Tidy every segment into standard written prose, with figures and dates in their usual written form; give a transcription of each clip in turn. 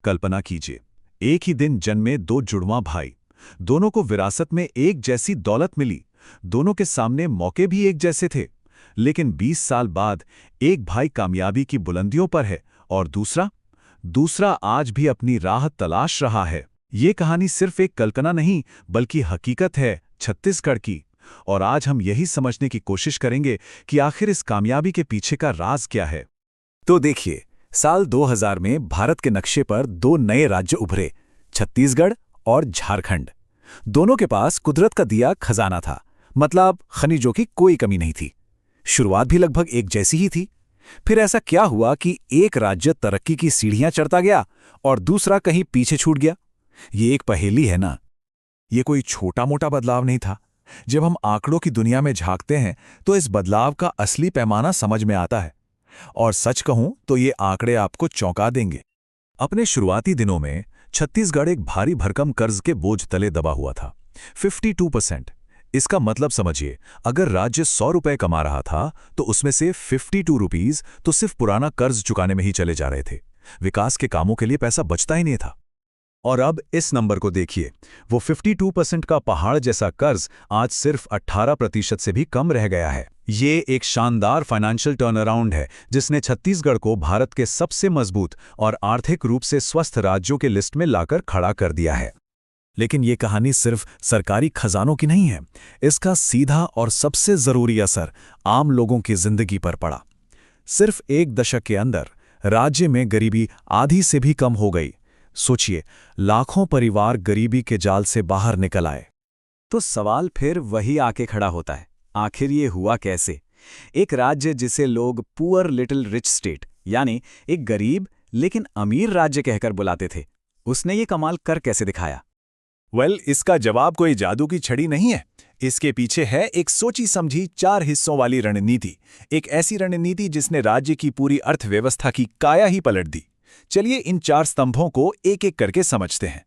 कल्पना कीजिए, एक ही दिन जन्मे दो जुड़वां भाई, दोनों को विरासत में एक जैसी दौलत मिली, दोनों के सामने मौके भी एक जैसे थे। लेकिन 20 साल बाद एक भाई कामयाबी की बुलंदियों पर है और दूसरा आज भी अपनी राह तलाश रहा है। ये कहानी सिर्फ एक कल्पना नहीं, बल्कि हकीकत है छत्तीसगढ़ की। और आज हम यही समझने की कोशिश करेंगे कि आखिर इस कामयाबी के पीछे का राज क्या है। तो देखिए, साल 2000 में भारत के नक्शे पर दो नए राज्य उभरे, छत्तीसगढ़ और झारखंड। दोनों के पास कुदरत का दिया खजाना था, मतलब खनिजों की कोई कमी नहीं थी। शुरुआत भी लगभग एक जैसी ही थी। फिर ऐसा क्या हुआ कि एक राज्य तरक्की की सीढ़ियां चढ़ता गया और दूसरा कहीं पीछे छूट गया? ये एक पहेली है ना। ये कोई छोटा मोटा बदलाव नहीं था। जब हम आंकड़ों की दुनिया में झांकते हैं तो इस बदलाव का असली पैमाना समझ में आता है। और सच कहूं तो ये आंकड़े आपको चौंका देंगे। अपने शुरुआती दिनों में छत्तीसगढ़ एक भारी भरकम कर्ज के बोझ तले दबा हुआ था, 52%। इसका मतलब समझिए, अगर राज्य 100 रुपए कमा रहा था तो उसमें से 52 रुपीज तो सिर्फ पुराना कर्ज चुकाने में ही चले जा रहे थे। विकास के कामों के लिए पैसा बचता ही नहीं था। और अब इस नंबर को देखिए, वो 52% का पहाड़ जैसा कर्ज आज सिर्फ 18% से भी कम रह गया है। ये एक शानदार फाइनेंशियल टर्नअराउंड है जिसने छत्तीसगढ़ को भारत के सबसे मजबूत और आर्थिक रूप से स्वस्थ राज्यों के लिस्ट में लाकर खड़ा कर दिया है। लेकिन ये कहानी सिर्फ सरकारी खजानों की नहीं है। इसका सीधा और सबसे जरूरी असर आम लोगों की जिंदगी पर पड़ा। सिर्फ एक दशक के अंदर राज्य में गरीबी आधी से भी कम हो गई। सोचिए, लाखों परिवार गरीबी के जाल से बाहर निकल आए। तो सवाल फिर वही आके खड़ा होता है, आखिर ये हुआ कैसे? एक राज्य जिसे लोग पुअर लिटिल रिच स्टेट, यानी एक गरीब लेकिन अमीर राज्य कहकर बुलाते थे, उसने ये कमाल कर कैसे दिखाया? इसका जवाब कोई जादू की छड़ी नहीं है। इसके पीछे है एक सोची समझी 4 हिस्सों वाली रणनीति। एक ऐसी रणनीति जिसने राज्य की पूरी अर्थव्यवस्था की काया ही पलट दी। चलिए इन 4 स्तंभों को एक एक करके समझते हैं।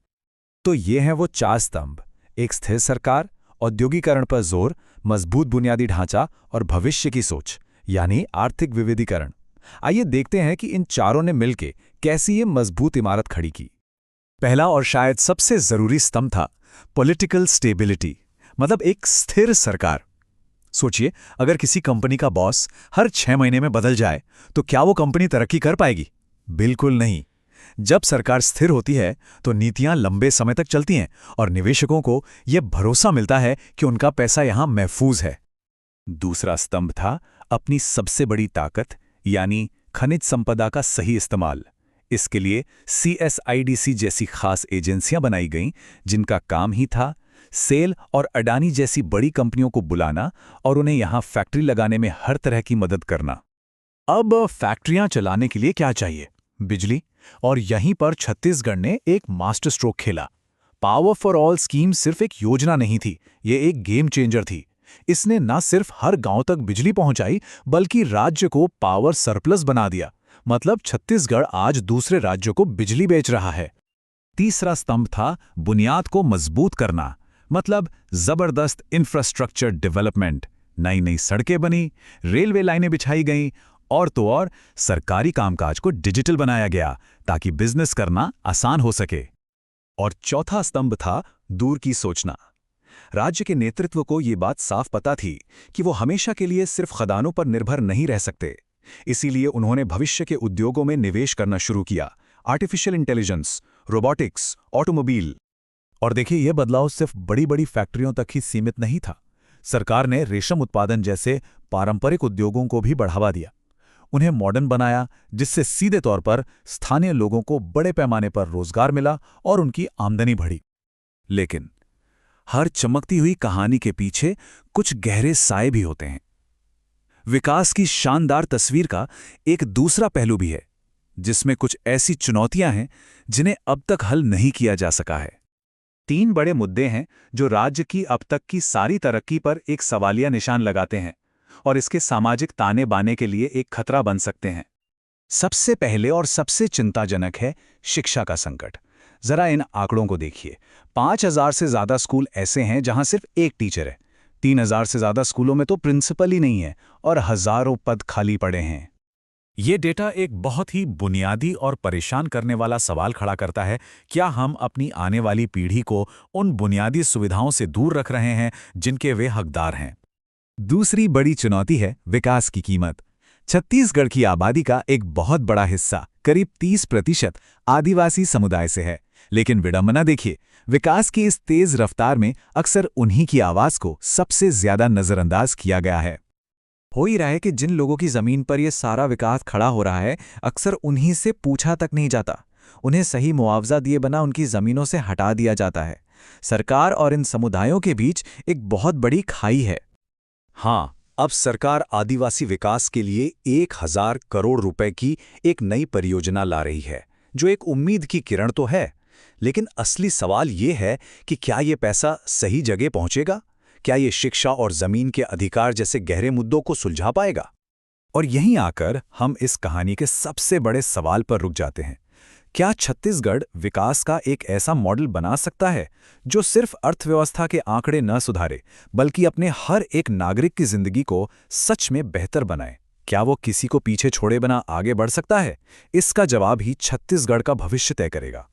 तो ये हैं वो 4 स्तंभ: एक स्थिर सरकार, औद्योगिकरण पर जोर, मजबूत बुनियादी ढांचा और भविष्य की सोच, यानी आर्थिक विविधीकरण। आइए देखते हैं कि इन चारों ने मिलकर कैसी ये मजबूत इमारत खड़ी की। पहला और शायद सबसे जरूरी स्तंभ था पॉलिटिकल स्टेबिलिटी, मतलब एक स्थिर सरकार। सोचिए, अगर किसी कंपनी का बॉस हर 6 महीने में बदल जाए तो क्या वो कंपनी तरक्की कर पाएगी? बिल्कुल नहीं। जब सरकार स्थिर होती है तो नीतियां लंबे समय तक चलती हैं और निवेशकों को यह भरोसा मिलता है कि उनका पैसा यहां महफूज है। दूसरा स्तंभ था अपनी सबसे बड़ी ताकत, यानी खनिज संपदा का सही इस्तेमाल। इसके लिए CSIDC जैसी खास एजेंसियां बनाई गईं, जिनका काम ही था सेल और अडानी जैसी बड़ी कंपनियों को बुलाना और उन्हें यहां फैक्ट्री लगाने में हर तरह की मदद करना। अब फैक्ट्रियां चलाने के लिए क्या चाहिए? बिजली। और यहीं पर छत्तीसगढ़ ने एक मास्टर स्ट्रोक खेला। पावर फॉर ऑल स्कीम सिर्फ एक योजना नहीं थी, ये एक गेम चेंजर थी। इसने न सिर्फ हर गांव तक बिजली पहुंचाई, बल्कि राज्य को पावर सरप्लस बना दिया। मतलब छत्तीसगढ़ आज दूसरे राज्यों को बिजली बेच रहा है। तीसरा स्तंभ था बुनियाद को मजबूत करना, मतलब जबरदस्त इंफ्रास्ट्रक्चर डेवलपमेंट। नई नई सड़कें बनी, रेलवे लाइनें बिछाई गईं और तो और सरकारी कामकाज को डिजिटल बनाया गया ताकि बिजनेस करना आसान हो सके। और चौथा स्तंभ था दूर की सोचना। राज्य के नेतृत्व को ये बात साफ पता थी कि वो हमेशा के लिए सिर्फ खदानों पर निर्भर नहीं रह सकते। इसीलिए उन्होंने भविष्य के उद्योगों में निवेश करना शुरू किया, आर्टिफिशियल इंटेलिजेंस, रोबोटिक्स, ऑटोमोबाइल। और देखिए, यह बदलाव सिर्फ बड़ी बड़ी फैक्ट्रियों तक ही सीमित नहीं था। सरकार ने रेशम उत्पादन जैसे पारंपरिक उद्योगों को भी बढ़ावा दिया, उन्हें मॉडर्न बनाया, जिससे सीधे तौर पर स्थानीय लोगों को बड़े पैमाने पर रोजगार मिला और उनकी आमदनी बढ़ी। लेकिन हर चमकती हुई कहानी के पीछे कुछ गहरे साए भी होते हैं। विकास की शानदार तस्वीर का एक दूसरा पहलू भी है, जिसमें कुछ ऐसी चुनौतियां हैं जिन्हें अब तक हल नहीं किया जा सका है। 3 बड़े मुद्दे हैं जो राज्य की अब तक की सारी तरक्की पर एक सवालिया निशान लगाते हैं और इसके सामाजिक ताने बाने के लिए एक खतरा बन सकते हैं। सबसे पहले और सबसे चिंताजनक है शिक्षा का संकट। जरा इन आंकड़ों को देखिए। 5000 से ज्यादा स्कूल ऐसे हैं जहां सिर्फ एक टीचर है। 3000 से ज्यादा स्कूलों में तो प्रिंसिपल ही नहीं है और हजारों पद खाली पड़े हैं। ये डेटा एक बहुत ही बुनियादी और परेशान करने वाला सवाल खड़ा करता है। क्या हम अपनी आने वाली पीढ़ी को उन बुनियादी सुविधाओं से दूर रख रहे हैं जिनके वे हकदार हैं? दूसरी बड़ी चुनौती है विकास की कीमत। छत्तीसगढ़ की आबादी का एक बहुत बड़ा हिस्सा, करीब 30%, आदिवासी समुदाय से है। लेकिन विडंबना देखिए, विकास की इस तेज रफ्तार में अक्सर उन्हीं की आवाज को सबसे ज्यादा नजरअंदाज किया गया है। हो ही रहा है कि जिन लोगों की जमीन पर यह सारा विकास खड़ा हो रहा है, अक्सर उन्हीं से पूछा तक नहीं जाता। उन्हें सही मुआवजा दिए बिना उनकी जमीनों से हटा दिया जाता है। सरकार और इन समुदायों के बीच एक बहुत बड़ी खाई है। हाँ, अब सरकार आदिवासी विकास के लिए 1000 करोड़ रुपए की एक नई परियोजना ला रही है, जो एक उम्मीद की किरण तो है। लेकिन असली सवाल ये है कि क्या ये पैसा सही जगह पहुंचेगा? क्या ये शिक्षा और जमीन के अधिकार जैसे गहरे मुद्दों को सुलझा पाएगा? और यहीं आकर हम इस कहानी के सबसे बड़े सवाल पर रुक जाते हैं। क्या छत्तीसगढ़ विकास का एक ऐसा मॉडल बना सकता है जो सिर्फ अर्थव्यवस्था के आंकड़े न सुधारे, बल्कि अपने हर एक नागरिक की जिंदगी को सच में बेहतर बनाए? क्या वो किसी को पीछे छोड़े बिना आगे बढ़ सकता है? इसका जवाब ही छत्तीसगढ़ का भविष्य तय करेगा।